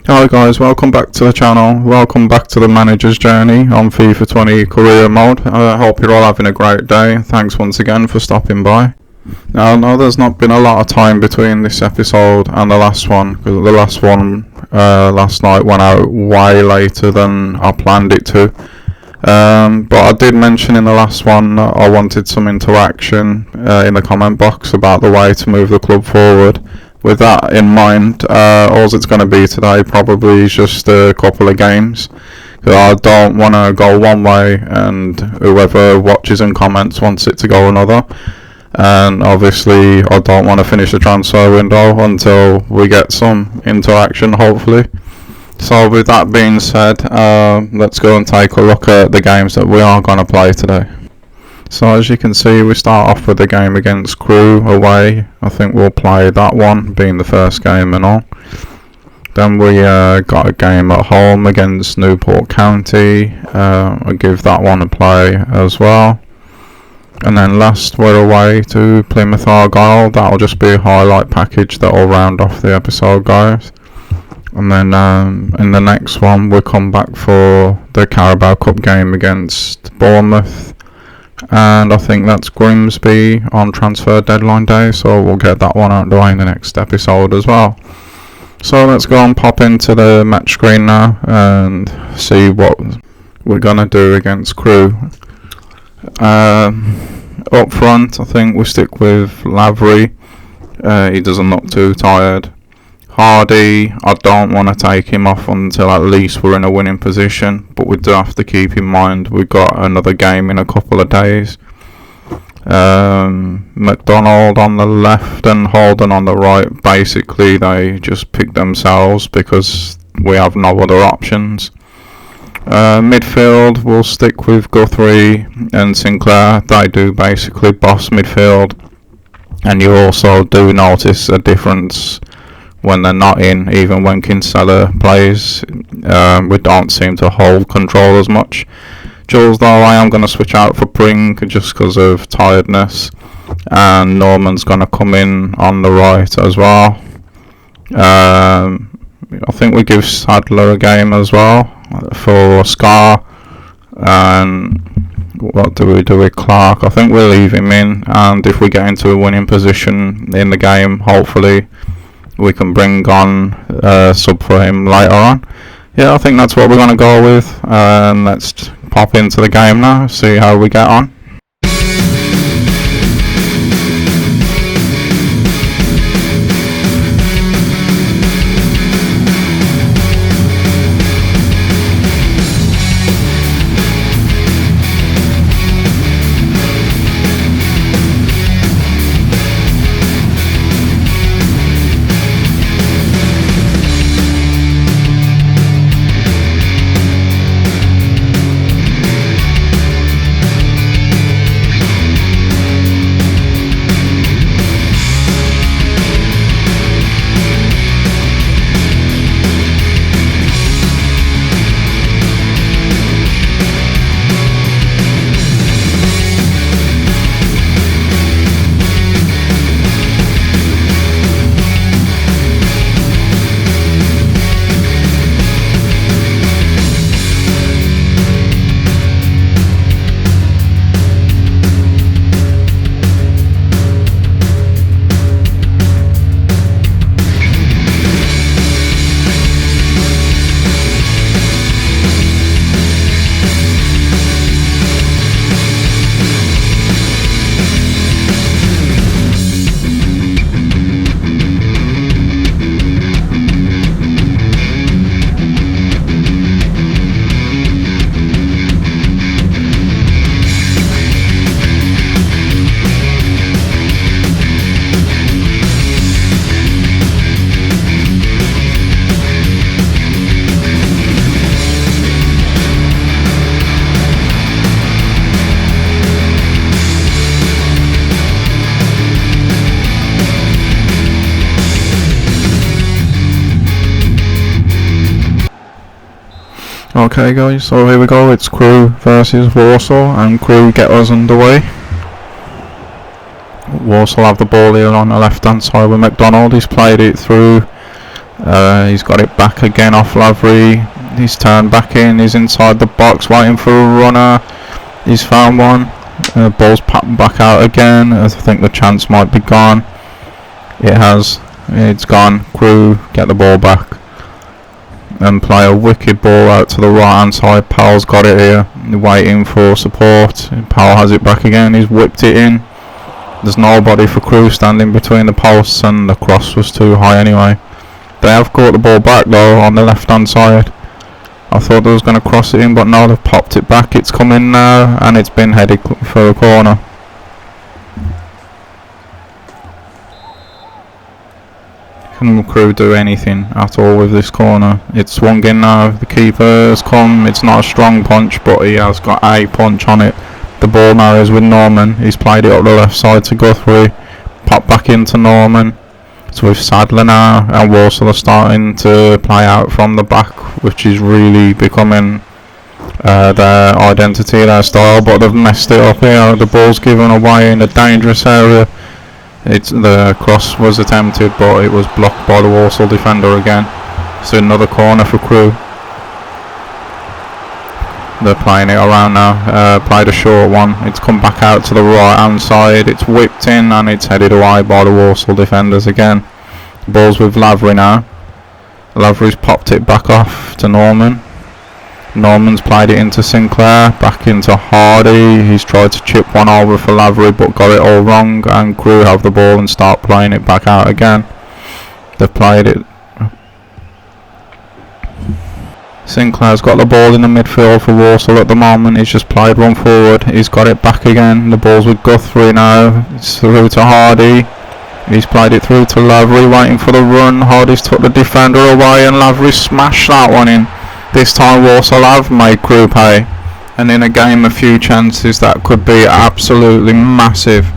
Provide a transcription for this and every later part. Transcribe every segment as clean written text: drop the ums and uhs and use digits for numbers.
Hi guys, welcome back to the channel. Welcome back to the manager's journey on FIFA 20 career mode. I hope you're all having a great day. Thanks once again for stopping by. Now I know there's not been a lot of time between this episode and the last one, because the last one last night went out way later than I planned it to. But I did mention in the last one that I wanted some interaction in the comment box about the way to move the club forward. With that in mind, all it's going to be today probably is just a couple of games. I don't want to go one way and whoever watches and comments wants it to go another. And obviously I don't want to finish the transfer window until we get some interaction, hopefully. So with that being said, let's go and take a look at the games that we are going to play today. So as you can see, we start off with the game against Crewe away. I think we'll play that one, being the first game and all. Then we got a game at home against Newport County. I'll give that one a play as well. And then last we're away to Plymouth Argyle. That'll just be a highlight package that will round off the episode, guys. And then in the next one we'll come back for the Carabao Cup game against Bournemouth. And I think that's Grimsby on transfer deadline day, so we'll get that one out of the way in the next episode as well. So let's go and pop into the match screen now and see what we're gonna do against Crewe. Up front, I think we stick with Lavery. He doesn't look too tired. Hardy, I don't want to take him off until at least we're in a winning position, but we do have to keep in mind we've got another game in a couple of days. McDonald on the left and Holden on the right, basically they just pick themselves because we have no other options. Midfield, we'll stick with Guthrie and Sinclair. They do basically boss midfield, and you also do notice a difference when they're not in. Even when Kinsella plays, we don't seem to hold control as much. Jules, though, I am going to switch out for Pring just because of tiredness, and Norman's going to come in on the right as well. I think we give Sadler a game as well for Scar. And what do we do with Clark? I think we'll leave him in, and if we get into a winning position in the game, hopefully we can bring on sub for him later on. Yeah, I think that's what we're going to go with. And let's pop into the game now, see how we get on. Okay guys, so here we go, it's Crewe versus Walsall, and Crewe get us underway. Walsall have the ball here on the left hand side with McDonald. He's played it through He's got it back again off Lavery. He's turned back in. He's inside the box waiting for a runner. He's found one. Ball's popped back out again. I think the chance might be gone. It has. It's gone. Crew, get the ball back and play a wicked ball out to the right hand side. Powell's got it here, waiting for support. Powell has it back again. He's whipped it in. There's nobody for Crew standing between the posts, and the cross was too high anyway. They have caught the ball back though on the left hand side. I thought they was going to cross it in, but no, they've popped it back. It's come in now, and it's been headed for a corner. Can Crew do anything at all with this corner? It's swung in now. The keeper has come. It's not a strong punch, but he has got a punch on it. The ball now is with Norman. He's played it up the left side to Guthrie. Pop back into Norman. It's with Sadler now, and Walsall are starting to play out from the back, which is really becoming their identity, their style, but they've messed it up here. The ball's given away in a dangerous area. The cross was attempted, but it was blocked by the Walsall defender again. So another corner for Crew. They're playing it around now. Played a short one. It's come back out to the right hand side. It's whipped in and it's headed away by the Walsall defenders again. The ball's with Lavery now. Lavery's popped it back off to Norman. Norman's played it into Sinclair, back into Hardy. He's tried to chip one over for Lavery but got it all wrong, and Crew have the ball and start playing it back out again. They've played it. Sinclair's got the ball in the midfield for Walsall at the moment. He's just played one forward. He's got it back again. The ball's with Guthrie now. It's through to Hardy. He's played it through to Lavery, waiting for the run. Hardy's took the defender away and Lavery smashed that one in. This time Walsall have made Crew pay, and in a game a few chances that could be absolutely massive.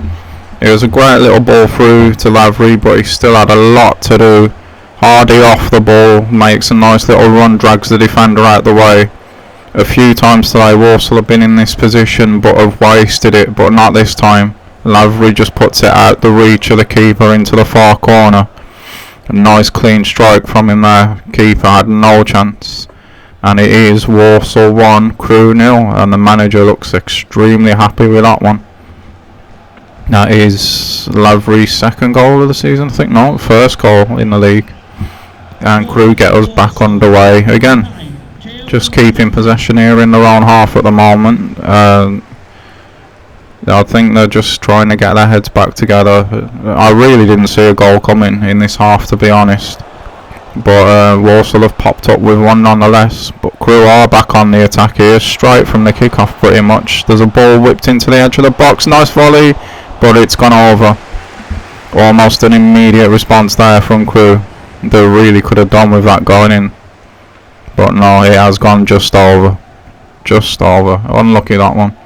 It was a great little ball through to Lavery, but he still had a lot to do. Hardy off the ball, makes a nice little run, drags the defender out the way. A few times today Walsall have been in this position but have wasted it, but not this time. Lavery just puts it out the reach of the keeper into the far corner. A nice clean strike from him there. Keeper had no chance. And it is Walsall 1, Crew 0, and the manager looks extremely happy with that one. That is Lavery's second goal of the season, I think. No, first goal in the league. And Crew get us back underway again. Just keeping possession here in their own half at the moment. I think they're just trying to get their heads back together. I really didn't see a goal coming in this half, to be honest. But Walsall have popped up with one nonetheless. But Crew are back on the attack here, straight from the kick-off pretty much. There's a ball whipped into the edge of the box, nice volley, but it's gone over. Almost an immediate response there from Crew. They really could have done with that going in. But no, it has gone just over. Just over. Unlucky that one.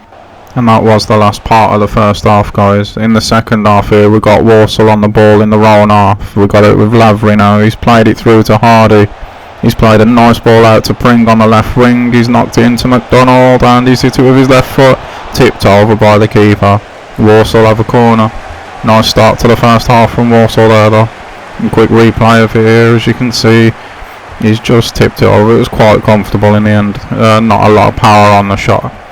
And that was the last part of the first half, guys. In the second half here, we got Walsall on the ball in the own half. We got it with Lavery now. He's played it through to Hardy. He's played a nice ball out to Pring on the left wing. He's knocked it into McDonald and he's hit it with his left foot. Tipped over by the keeper. Walsall have a corner. Nice start to the first half from Walsall there though. And quick replay of it here, as you can see. He's just tipped it over. It was quite comfortable in the end. Not a lot of power on the shot.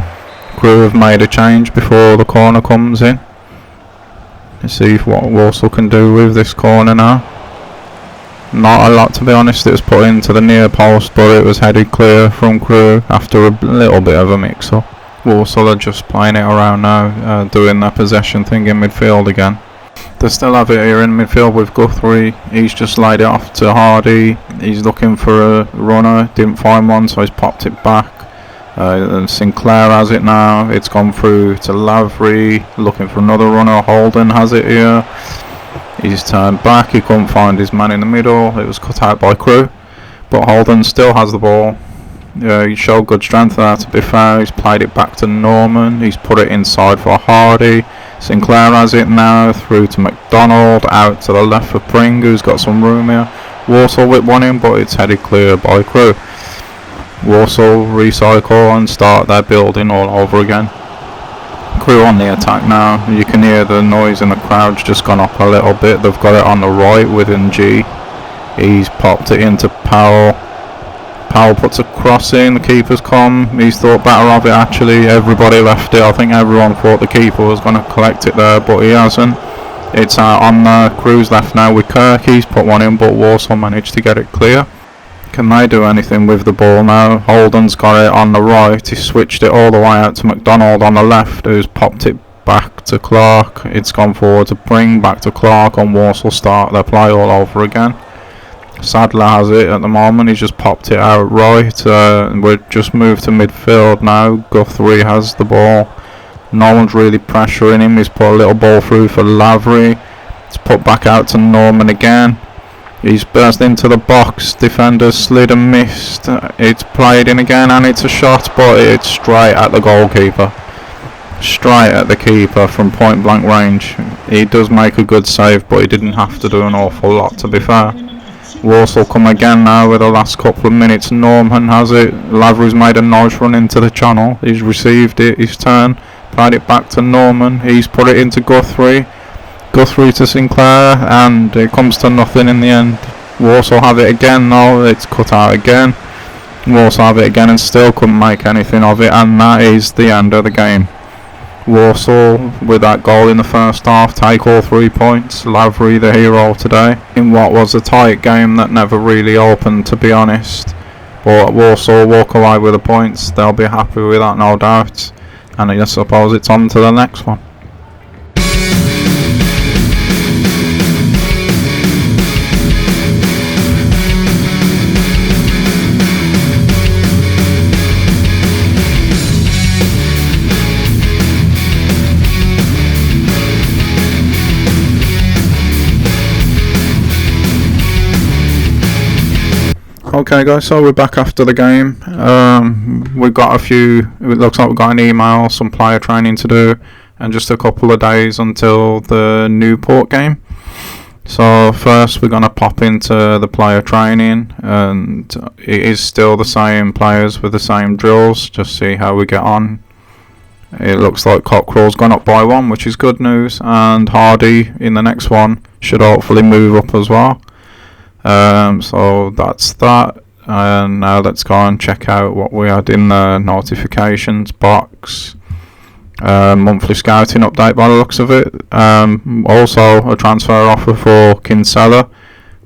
Crew have made a change before the corner comes in. Let's see what Walsall can do with this corner now. Not a lot, to be honest. It was put into the near post, but it was headed clear from Crew after a little bit of a mix-up. Walsall are just playing it around now, doing their possession thing in midfield again. They still have it here in midfield with Guthrie. He's just laid it off to Hardy. He's looking for a runner, didn't find one, so he's popped it back. And Sinclair has it now. It's gone through to Lavery, looking for another runner. Holden has it here. He's turned back. He couldn't find his man in the middle. It was cut out by Crew, but Holden still has the ball. He showed good strength there, to be fair. He's played it back to Norman. He's put it inside for Hardy. Sinclair has it now, through to McDonald, out to the left for Pring, who's got some room here. Walsall whip one in, but it's headed clear by Crew. Walsall recycle and start their building all over again. Crew on the attack now. You can hear the noise in the crowd's just gone up a little bit. They've got it on the right within G. He's popped it into Powell. Powell puts a cross in, the keeper's come. He's thought better of it actually. Everybody left it. I think everyone thought the keeper was going to collect it there, but he hasn't. It's on the Crew's left now with Kirk. He's put one in, but Walsall managed to get it clear. Can they do anything with the ball now? Holden's got it on the right. He switched it all the way out to McDonald on the left, who's popped it back to Clark. It's gone forward to Bring, back to Clark, and Walsall start their play all over again. Sadler has it at the moment. He's just popped it out right. We're just moved to midfield now. Guthrie has the ball. No one's really pressuring him. He's put a little ball through for Lavery. It's put back out to Norman again. He's burst into the box. Defender slid and missed. It's played in again, and it's a shot, but it's straight at the goalkeeper. Straight at the keeper from point blank range. He does make a good save, but he didn't have to do an awful lot, to be fair. Walsall come again now with the last couple of minutes. Norman has it. Lavery's made a nice run into the channel. He's received it. His turn. Played it back to Norman. He's put it into Guthrie. Guthrie to Sinclair, and it comes to nothing in the end. Walsall have it again though. It's cut out again. Walsall have it again and still couldn't make anything of it, and that is the end of the game. Walsall, with that goal in the first half, take all 3 points. Lavery the hero today in what was a tight game that never really opened, to be honest. But Walsall walk away with the points. They'll be happy with that, no doubt. And I suppose it's on to the next one. Okay guys, so we're back after the game. We've got it looks like we've got an email, some player training to do, and just a couple of days until the Newport game. So first we're going to pop into the player training, and it is still the same players with the same drills, just see how we get on. It looks like Cockrell's gone up by 1, which is good news, and Hardy in the next one should hopefully move up as well. So that's that, and now let's go and check out what we had in the notifications box. Monthly scouting update by the looks of it. Also a transfer offer for Kinsella,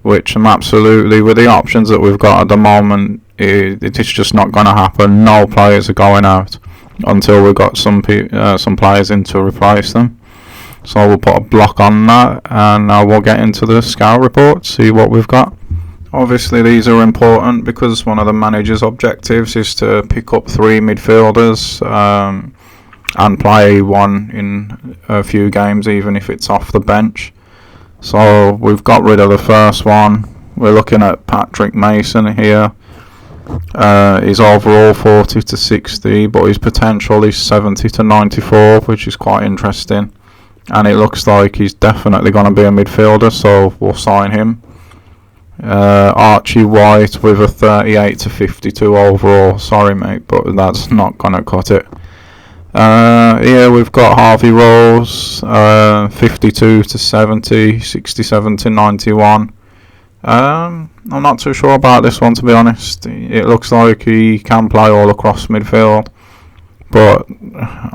which I'm absolutely, with the options that we've got at the moment, it's just not going to happen. No players are going out until we've got some players in to replace them. So we'll put a block on that, and now we'll get into the scout report, see what we've got. Obviously these are important because one of the manager's objectives is to pick up 3 midfielders and play one in a few games, even if it's off the bench. So we've got rid of the first one. We're looking at Patrick Mason here. His overall 40 to 60, but his potential is 70 to 94, which is quite interesting. And it looks like he's definitely going to be a midfielder, so we'll sign him. Archie White with a 38 to 52 overall. Sorry mate, but that's not going to cut it. Here we've got Harvey Rose, 52 to 70, 67 to 91. I'm not too sure about this one, to be honest. It looks like he can play all across midfield, but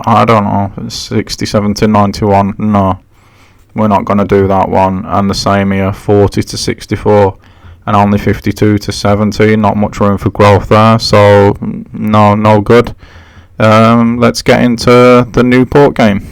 I don't know. 67 to 91, no, we're not going to do that one. And the same here, 40 to 64 and only 52 to 70. Not much room for growth there, so no good. Let's get into the Newport game.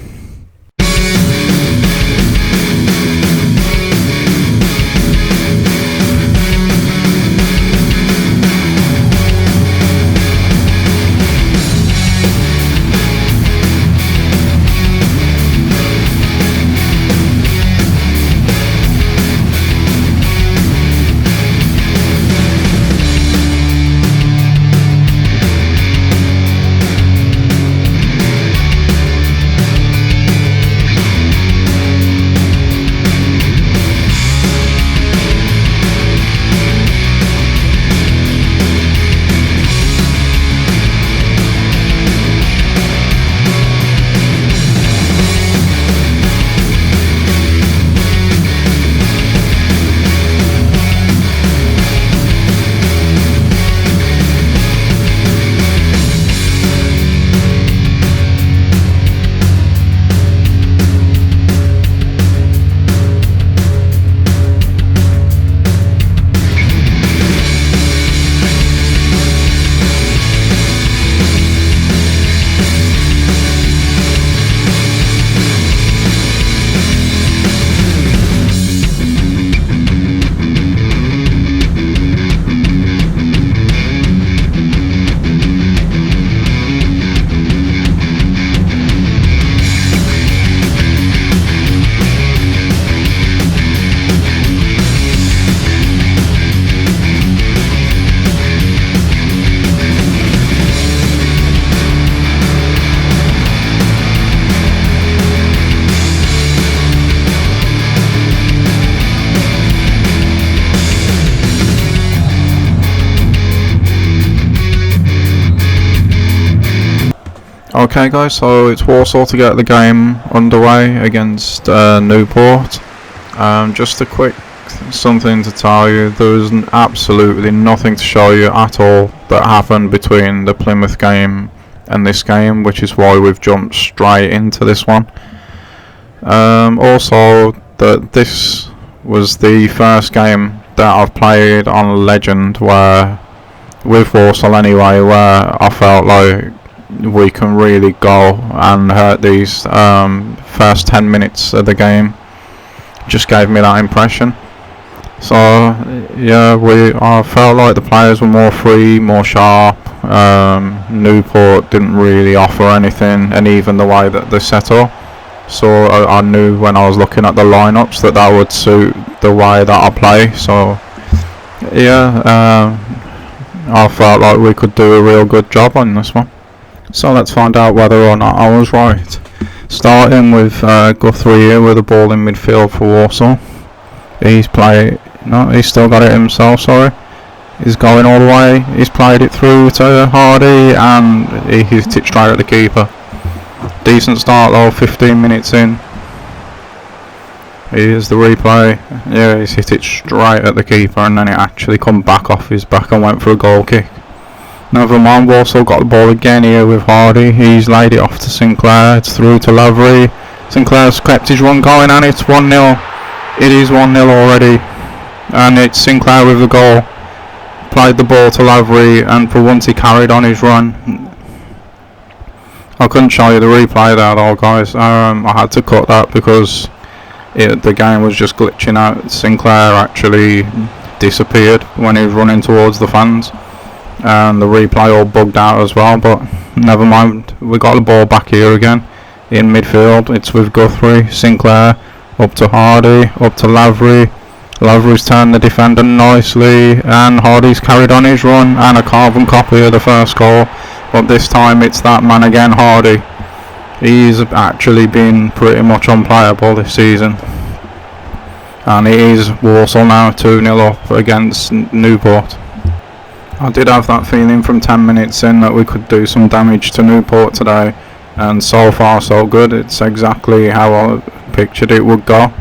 Okay guys, so it's Warsaw to get the game underway against Newport. Just a quick something to tell you, there was absolutely nothing to show you at all that happened between the Plymouth game and this game, which is why we've jumped straight into this one. Also, that this was the first game that I've played on Legend where, with Warsaw anyway, where I felt like we can really go and hurt these first 10 minutes of the game. Just gave me that impression. So yeah, I felt like the players were more free, more sharp. Newport didn't really offer anything, and even the way that they set up. So I knew when I was looking at the lineups that would suit the way that I play. So yeah, I felt like we could do a real good job on this one. So let's find out whether or not I was right. Starting with Guthrie here with the ball in midfield for Warsaw. He's still got it himself, sorry. He's going all the way. He's played it through to Hardy and he hit it straight at the keeper. Decent start though, 15 minutes in. Here's the replay. Yeah, he's hit it straight at the keeper and then it actually come back off his back and went for a goal kick. Never mind, Warsaw got the ball again here with Hardy. He's laid it off to Sinclair. It's through to Lavery. Sinclair's kept his run going and it's 1-0. It is 1-0 already. And it's Sinclair with the goal. Played the ball to Lavery and for once he carried on his run. I couldn't show you the replay there though, guys. I had to cut that because the game was just glitching out. Sinclair actually disappeared when he was running towards the fans. And the replay all bugged out as well, but never mind, we got the ball back here again in midfield. It's with Guthrie, Sinclair, up to Hardy, up to Lavery. Lavery's turned the defender nicely and Hardy's carried on his run and a carbon copy of the first goal, but this time it's that man again, Hardy. He's actually been pretty much unplayable this season, and it is Warsaw now 2-0 up against Newport. I did have that feeling from 10 minutes in that we could do some damage to Newport today, and so far so good. It's exactly how I pictured it would go.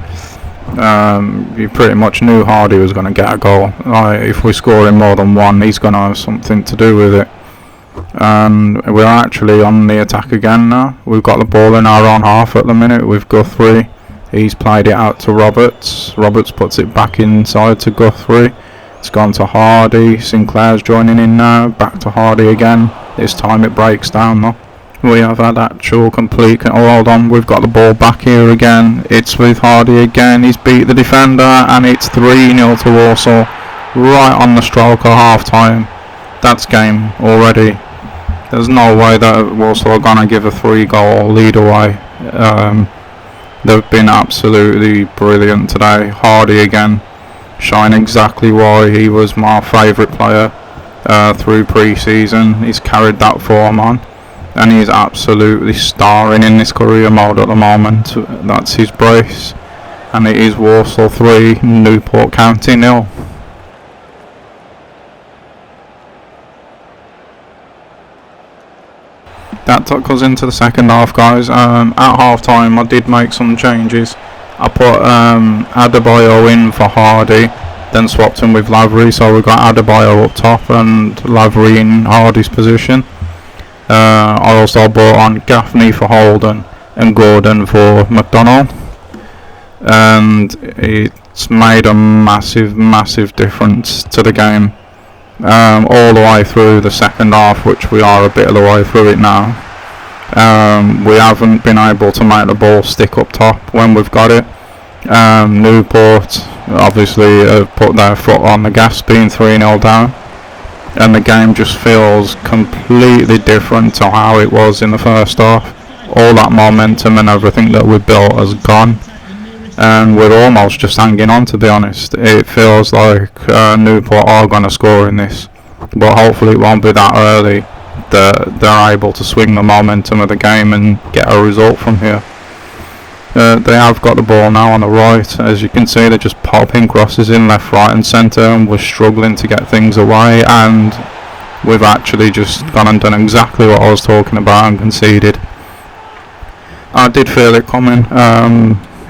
You pretty much knew Hardy was going to get a goal. If we score him more than one, he's going to have something to do with it. And we're actually on the attack again now. We've got the ball in our own half at the minute with Guthrie. He's played it out to Roberts. Roberts puts it back inside to Guthrie. It's gone to Hardy. Sinclair's joining in now. Back to Hardy again. This time it breaks down though. We have had actual complete... Oh, hold on. We've got the ball back here again. It's with Hardy again. He's beat the defender and it's 3-0 to Warsaw. Right on the stroke of half time. That's game already. There's no way that Warsaw are going to give a 3-goal lead away. They've been absolutely brilliant today. Hardy again. Showing exactly why he was my favourite player through pre-season. He's carried that form on and he's absolutely starring in this career mode at the moment. That's his brace, and it is Warsaw 3, Newport County 0. That took us into the second half, guys. At half time I did make some changes. I put Adebayo in for Hardy, then swapped him with Lavery, so we got Adebayo up top and Lavery in Hardy's position. I also brought on Gaffney for Holden and Gordon for McDonald, and it's made a massive difference to the game all the way through the second half, which we are a bit of the way through it now. We haven't been able to make the ball stick up top when we've got it. Newport obviously have put their foot on the gas, being 3-0 down, and the game just feels completely different to how it was in the first half. All that momentum and everything that we built has gone, and we're almost just hanging on, to be honest. It feels like Newport are going to score in this, but hopefully it won't be that early that they're able to swing the momentum of the game and get a result from here. They have got the ball now on the right. As you can see, they're just popping crosses in left, right and centre, and we're struggling to get things away, and we've actually just gone and done exactly what I was talking about and conceded. I did feel it coming.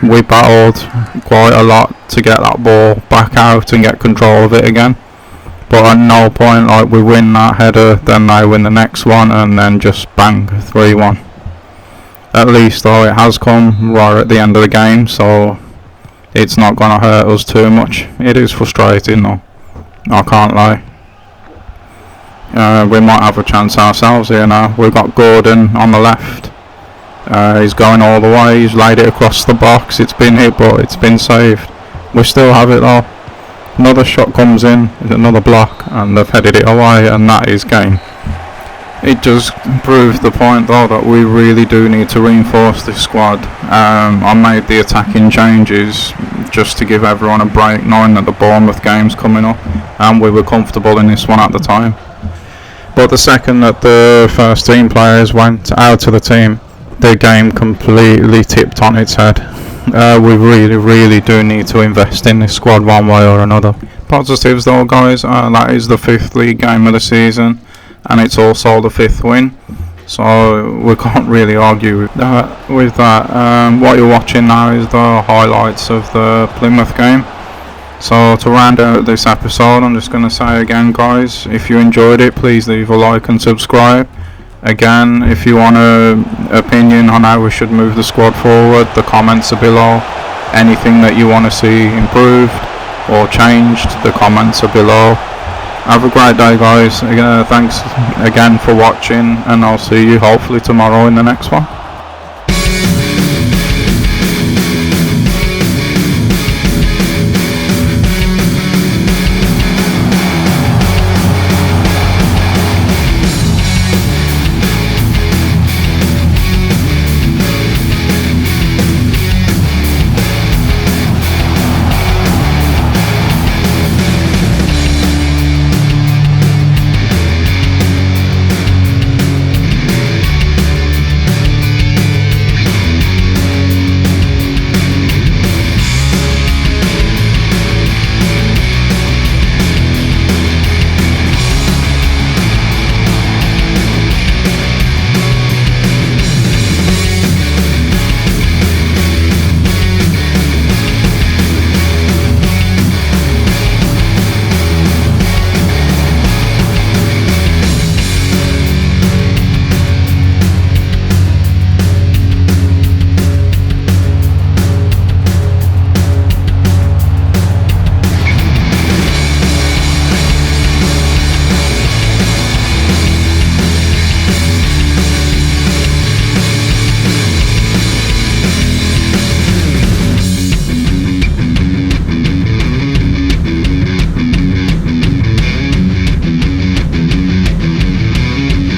We battled quite a lot to get that ball back out and get control of it again. But at no point, like, we win that header, then they win the next one, and then just bang, 3-1. At least, though, it has come right at the end of the game, so it's not going to hurt us too much. It is frustrating, though. I can't lie. We might have a chance ourselves here now. We've got Gordon on the left. He's going all the way. He's laid it across the box. It's been hit, but it's been saved. We still have it, though. Another shot comes in, another block, and they've headed it away, and that is game. It just proves the point, though, that we really do need to reinforce this squad. I made the attacking changes just to give everyone a break, knowing that the Bournemouth game's coming up, and we were comfortable in this one at the time. But the second that the first team players went out of the team, the game completely tipped on its head. We really do need to invest in this squad one way or another. Positives though, guys, that is the 5th league game of the season, and it's also the 5th win, so we can't really argue with that. What you're watching now is the highlights of the Plymouth game. So to round out this episode, I'm just going to say again, guys, if you enjoyed it, please leave a like and subscribe. Again, if you want an opinion on how we should move the squad forward, the comments are below. Anything that you want to see improved or changed, the comments are below. Have a great day, guys. Thanks again for watching, and I'll see you hopefully tomorrow in the next one.